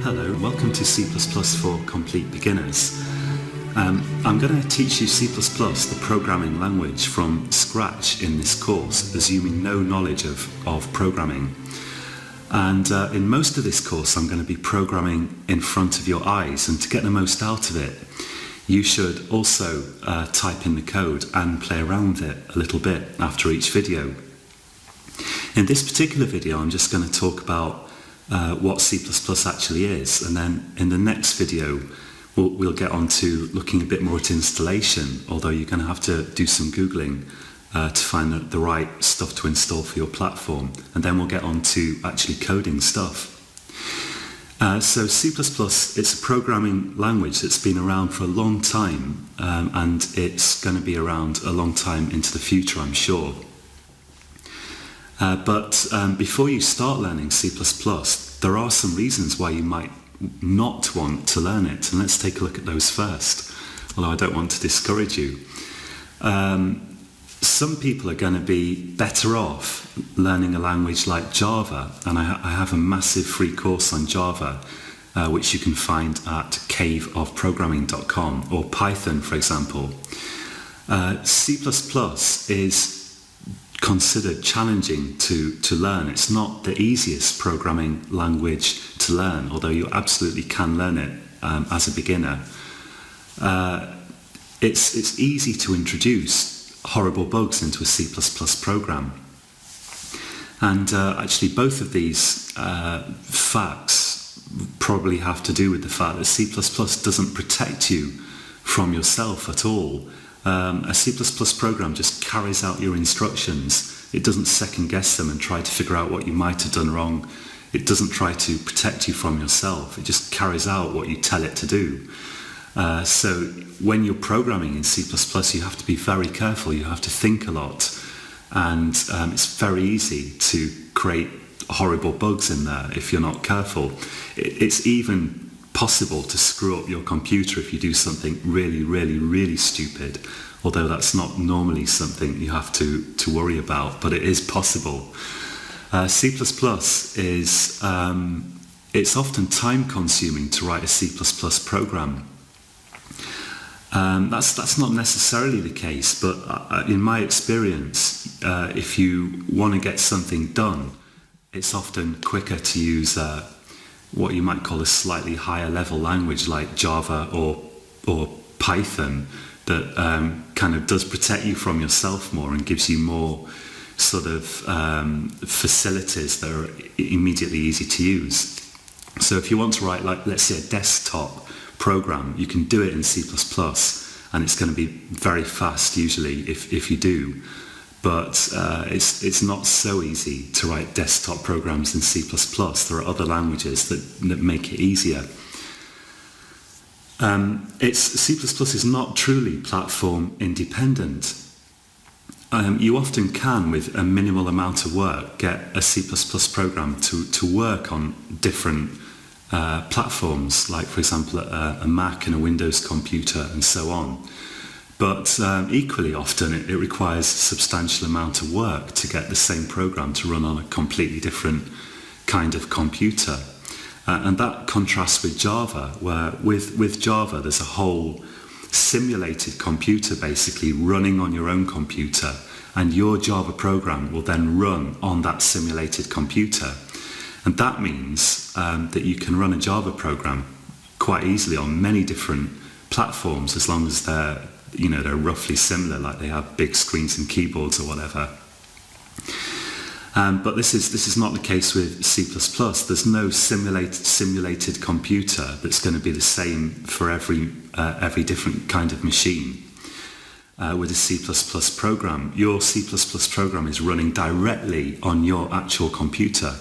Hello, welcome to C++ for Complete Beginners. I'm going to teach you C++, the programming language, from scratch in this course, assuming no knowledge of programming. And in most of this course I'm going to be programming in front of your eyes, and to get the most out of it you should also type in the code and play around with it a little bit after each video. In this particular video I'm just going to talk about what C++ actually is, and then in the next video we'll get on to looking a bit more at installation, although you're going to have to do some Googling to find the right stuff to install for your platform, and then we'll get on to actually coding stuff. So C++, it's a programming language that's been around for a long time, and it's going to be around a long time into the future, I'm sure. But before you start learning C++, there are some reasons why you might not want to learn it, and let's take a look at those first, although I don't want to discourage you. Some people are going to be better off learning a language like Java, and I have a massive free course on Java which you can find at caveofprogramming.com, or Python, for example. C++ is considered challenging to learn. It's not the easiest programming language to learn, although you absolutely can learn it as a beginner. It's easy to introduce horrible bugs into a C++ program. And actually both of these facts probably have to do with the fact that C++ doesn't protect you from yourself at all. A C++ program just carries out your instructions. It doesn't second guess them and try to figure out what you might have done wrong. It doesn't try to protect you from yourself. It just carries out what you tell it to do. So when you're programming in C++, you have to be very careful. You have to think a lot, and it's very easy to create horrible bugs in there if you're not careful. It's even possible to screw up your computer if you do something really stupid, although that's not normally something you have to worry about, but it is possible. C++ is it's often time consuming to write a C++ program. That's not necessarily the case, but in my experience, if you want to get something done, it's often quicker to use what you might call a slightly higher level language like Java or Python that kind of does protect you from yourself more and gives you more sort of facilities that are immediately easy to use. So if you want to write, like, let's say, a desktop program, you can do it in C++, and it's going to be very fast usually if you do. But it's not so easy to write desktop programs in C++. There are other languages that make it easier. C++ is not truly platform independent. You often can, with a minimal amount of work, get a C++ program to work on different platforms, like, for example, a Mac and a Windows computer and so on. But equally often it requires a substantial amount of work to get the same program to run on a completely different kind of computer. And that contrasts with Java, where with Java there's a whole simulated computer basically running on your own computer, and your Java program will then run on that simulated computer. And that means that you can run a Java program quite easily on many different platforms, as long as they're roughly similar, like they have big screens and keyboards or whatever. But this is not the case with C++. There's no simulated computer that's going to be the same for every different kind of machine. With a C++ program, your C++ program is running directly on your actual computer,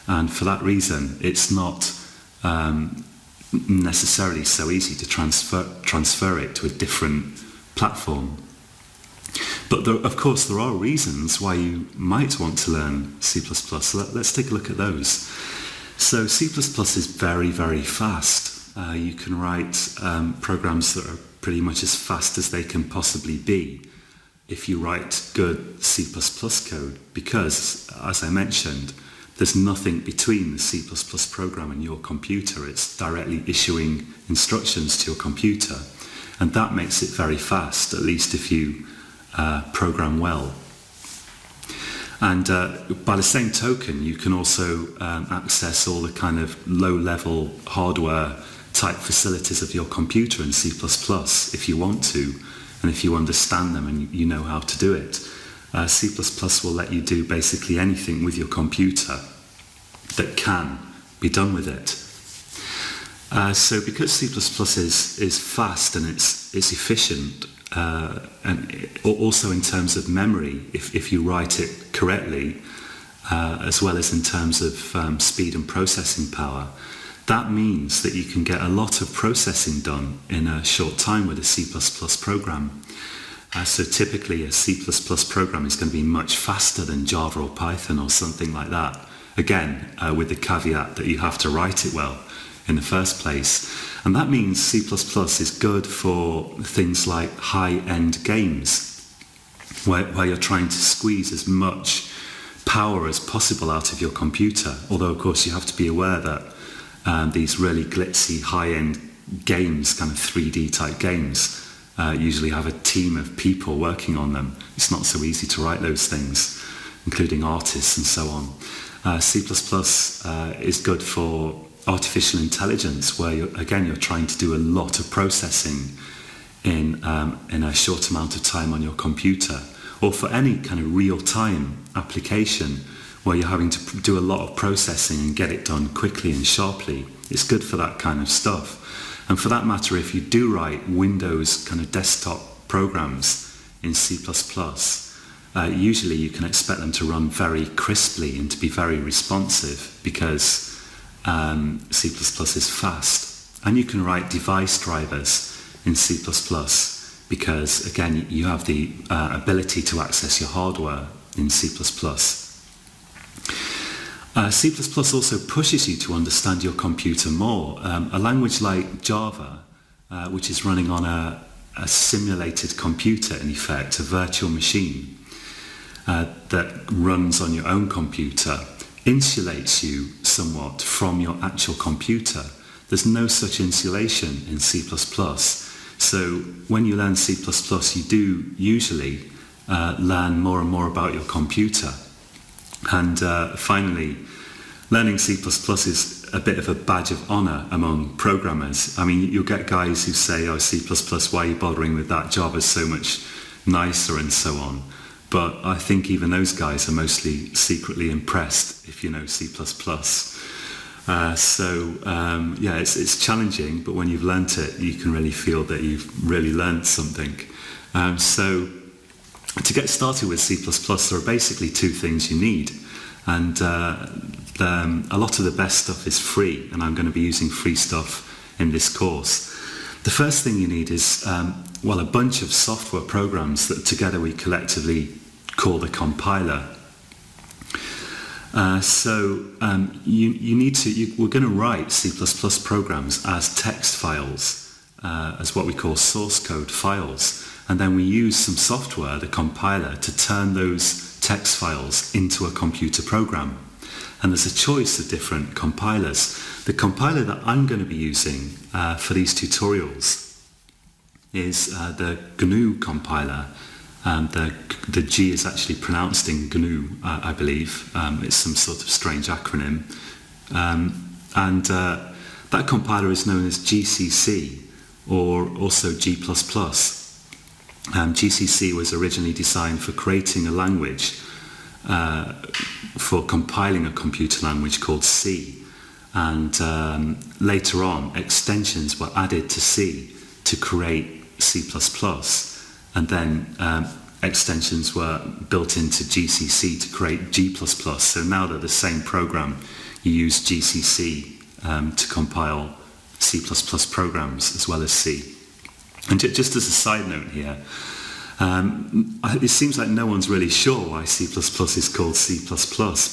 and for that reason it's not necessarily so easy to transfer it to a different platform. But of course there are reasons why you might want to learn C++. So let's take a look at those. So C++ is very fast. You can write programs that are pretty much as fast as they can possibly be if you write good C++ code, because, as I mentioned, there's nothing between the C++ program and your computer. It's directly issuing instructions to your computer, and that makes it very fast, at least if you program well. And by the same token, you can also access all the kind of low-level hardware type facilities of your computer in C++ if you want to, and if you understand them and you know how to do it. C++ will let you do basically anything with your computer that can be done with it. So because C++ is fast and it's efficient, and also in terms of memory, if you write it correctly, as well as in terms of speed and processing power, that means that you can get a lot of processing done in a short time with a C++ program. So typically a C++ program is going to be much faster than Java or Python or something like that. Again, with the caveat that you have to write it well in the first place. And that means C++ is good for things like high-end games, where you're trying to squeeze as much power as possible out of your computer. Although, of course, you have to be aware that these really glitzy, high-end games, kind of 3D type games, usually have a team of people working on them. It's not so easy to write those things, including artists and so on. C++ is good for artificial intelligence, where you're trying to do a lot of processing in a short amount of time on your computer, or for any kind of real-time application where you're having to do a lot of processing and get it done quickly and sharply. It's good for that kind of stuff. And for that matter, if you do write Windows kind of desktop programs in C++, usually you can expect them to run very crisply and to be very responsive, because C++ is fast. And you can write device drivers in C++, because again you have the ability to access your hardware in C++. C++ also pushes you to understand your computer more. A language like Java, which is running on a simulated computer, in effect, a virtual machine that runs on your own computer, insulates you somewhat from your actual computer. There's no such insulation in C++. So when you learn C++, you do usually learn more and more about your computer. And finally, learning C++ is a bit of a badge of honour among programmers. I mean, you'll get guys who say, oh, C++, why are you bothering with that? Java's so much nicer and so on. But I think even those guys are mostly secretly impressed if you know C++. It's challenging, but when you've learnt it, you can really feel that you've really learnt something. So to get started with C++, there are basically two things you need. And a lot of the best stuff is free, and I'm going to be using free stuff in this course. The first thing you need is, a bunch of software programs that together we collectively call the compiler. We're going to write C++ programs as text files, as what we call source code files. And then we use some software, the compiler, to turn those text files into a computer program. And there's a choice of different compilers. The compiler that I'm going to be using for these tutorials is the GNU compiler. The G is actually pronounced in GNU, I believe. It's some sort of strange acronym. That compiler is known as GCC, or also G++. GCC was originally designed for creating a language, for compiling a computer language called C. And later on, extensions were added to C to create C++. And then extensions were built into GCC to create G++. So now they're the same program. You use GCC to compile C++ programs as well as C. And just as a side note here, it seems like no one's really sure why C++ is called C++,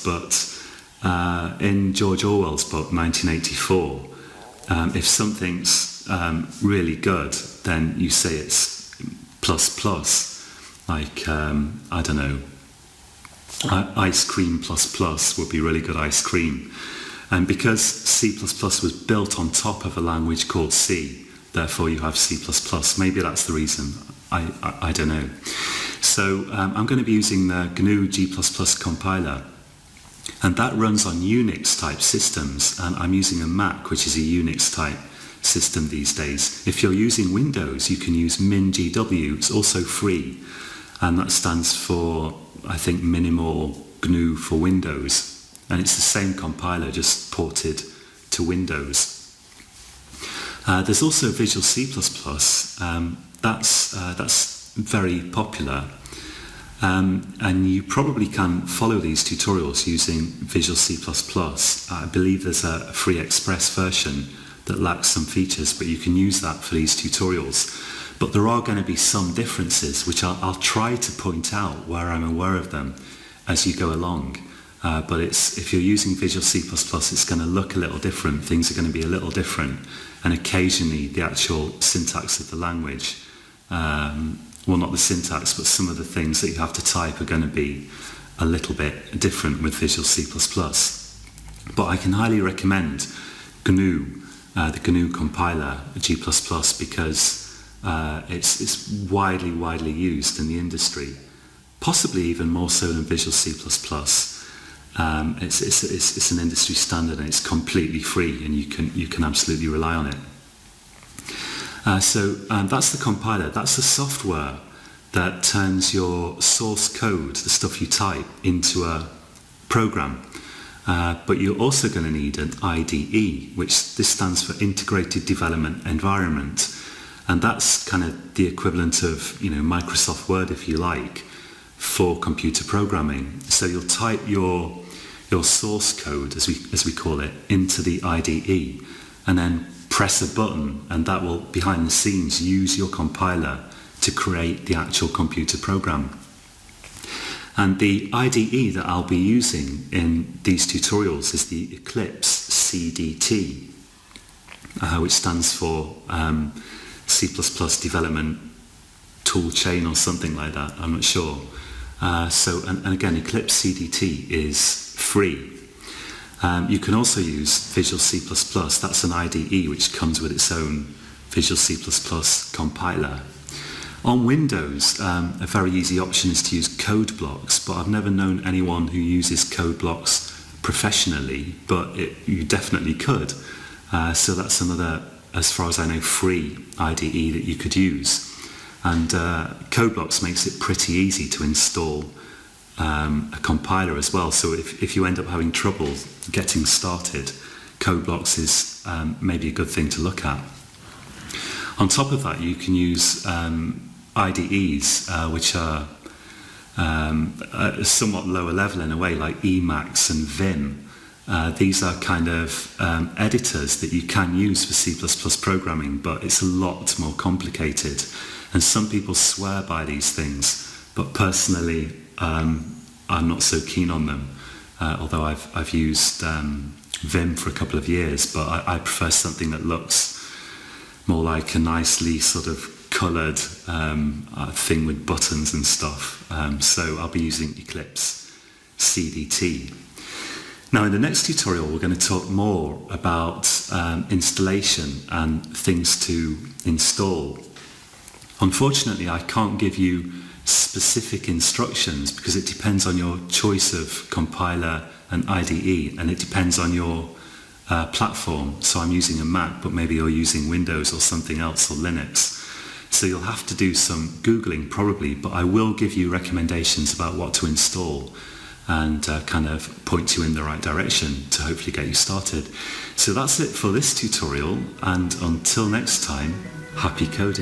but in George Orwell's book, 1984, if something's really good, then you say it's plus plus, like, I don't know, Ice cream would be really good ice cream. And because C++ was built on top of a language called C, therefore you have C++. Maybe that's the reason. I don't know. So I'm going to be using the GNU G++ compiler. And that runs on Unix type systems. And I'm using a Mac, which is a Unix type system these days. If you're using Windows, you can use MinGW. It's also free. And that stands for, I think, Minimal GNU for Windows. And it's the same compiler, just ported to Windows. There's also Visual C++. That's very popular. And you probably can follow these tutorials using Visual C++. I believe there's a free express version that lacks some features, but you can use that for these tutorials. But there are going to be some differences, which I'll try to point out where I'm aware of them as you go along. But if you're using Visual C++, it's going to look a little different. Things are going to be a little different. And occasionally the actual syntax of the language, well, not the syntax, but some of the things that you have to type are going to be a little bit different with Visual C++. But I can highly recommend GNU, the GNU compiler, G++, because it's widely used in the industry, possibly even more so than Visual C++. It's an industry standard and it's completely free, and you can absolutely rely on it. So that's the compiler. That's the software that turns your source code, the stuff you type, into a program. But you're also going to need an IDE, which this stands for Integrated Development Environment, and that's kind of the equivalent of Microsoft Word, if you like, for computer programming. So you'll type your source code, as we call it, into the IDE, and then press a button, and that will, behind the scenes, use your compiler to create the actual computer program. And the IDE that I'll be using in these tutorials is the Eclipse CDT, which stands for C++ Development Toolchain or something like that, I'm not sure. And again, Eclipse CDT is free. You can also use Visual C++. That's an IDE which comes with its own Visual C++ compiler. On Windows, a very easy option is to use code blocks, but I've never known anyone who uses code blocks professionally, but you definitely could. So that's another, as far as I know, free IDE that you could use. And code blocks makes it pretty easy to install a compiler as well. So if you end up having trouble getting started, code blocks is maybe a good thing to look at. On top of that, you can use IDEs, which are somewhat lower level in a way, like Emacs and Vim. These are kind of editors that you can use for C++ programming, but it's a lot more complicated. And some people swear by these things, but personally, I'm not so keen on them. Although I've used Vim for a couple of years, but I prefer something that looks more like a nicely sort of coloured thing with buttons and stuff. So I'll be using Eclipse CDT. Now in the next tutorial we're going to talk more about installation and things to install. Unfortunately, I can't give you specific instructions because it depends on your choice of compiler and IDE, and it depends on your platform. So I'm using a Mac, but maybe you're using Windows or something else, or Linux. So you'll have to do some Googling probably, but I will give you recommendations about what to install and kind of point you in the right direction to hopefully get you started. So that's it for this tutorial, and until next time, happy coding.